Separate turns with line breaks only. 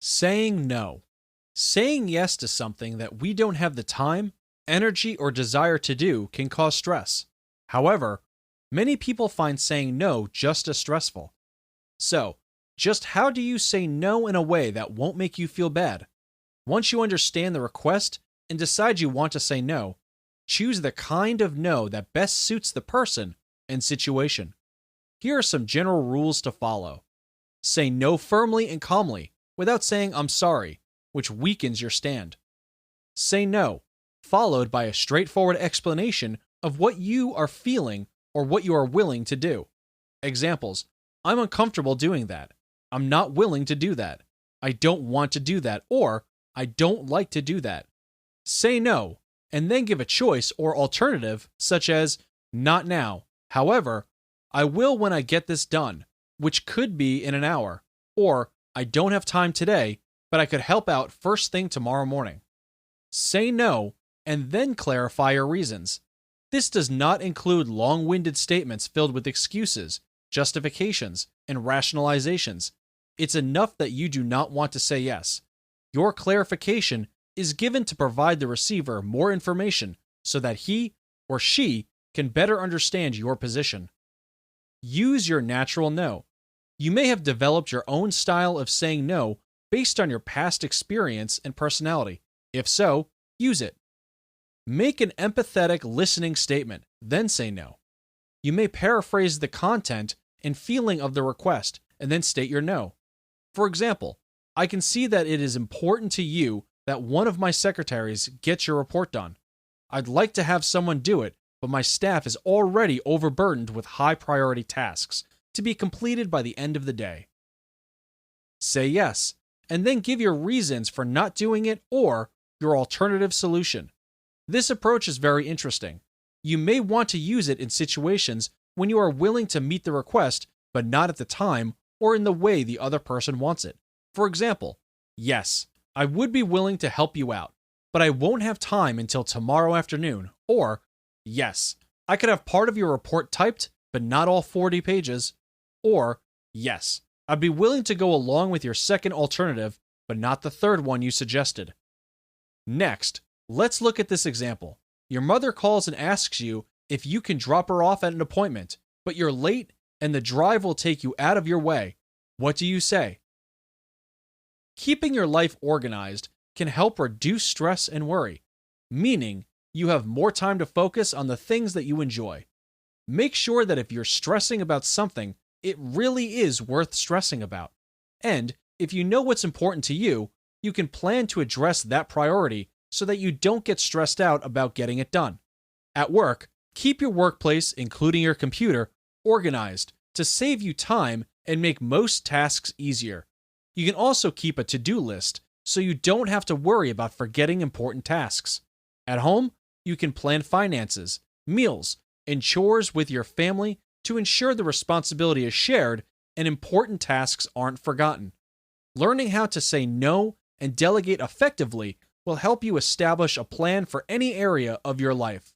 Saying no. Saying yes to something that we don't have the time, energy, or desire to do can cause stress. However, many people find saying no just as stressful. So, just how do you say no in a way that won't make you feel bad? Once you understand the request and decide you want to say no, choose the kind of no that best suits the person and situation. Here are some general rules to follow. Say no firmly and calmly, without saying I'm sorry, which weakens your stand. Say no, followed by a straightforward explanation of what you are feeling or what you are willing to do. Examples: I'm uncomfortable doing that. I'm not willing to do that. I don't want to do that, or I don't like to do that. Say no, and then give a choice or alternative such as not now. However, I will when I get this done, which could be in an hour, or I don't have time today, but I could help out first thing tomorrow morning. Say no, and then clarify your reasons. This does not include long-winded statements filled with excuses, justifications, and rationalizations. It's enough that you do not want to say yes. Your clarification is given to provide the receiver more information so that he or she can better understand your position. Use your natural no. You may have developed your own style of saying no based on your past experience and personality. If so, use it. Make an empathetic listening statement, then say no. You may paraphrase the content and feeling of the request and then state your no. For example, I can see that it is important to you that one of my secretaries gets your report done. I'd like to have someone do it, but my staff is already overburdened with high priority tasks to be completed by the end of the day. Say yes, and then give your reasons for not doing it or your alternative solution. This approach is very interesting. You may want to use it in situations when you are willing to meet the request, but not at the time or in the way the other person wants it. For example, yes, I would be willing to help you out, but I won't have time until tomorrow afternoon. Or, yes, I could have part of your report typed, but not all 40 pages. Or, yes, I'd be willing to go along with your second alternative, but not the third one you suggested. Next, let's look at this example. Your mother calls and asks you if you can drop her off at an appointment, but you're late and the drive will take you out of your way. What do you say? Keeping your life organized can help reduce stress and worry, meaning you have more time to focus on the things that you enjoy. Make sure that if you're stressing about something, it really is worth stressing about. And if you know what's important to you, you can plan to address that priority so that you don't get stressed out about getting it done. At work, keep your workplace, including your computer, organized to save you time and make most tasks easier. You can also keep a to-do list so you don't have to worry about forgetting important tasks. At home, you can plan finances, meals, and chores with your family to ensure the responsibility is shared and important tasks aren't forgotten. Learning how to say no and delegate effectively will help you establish a plan for any area of your life.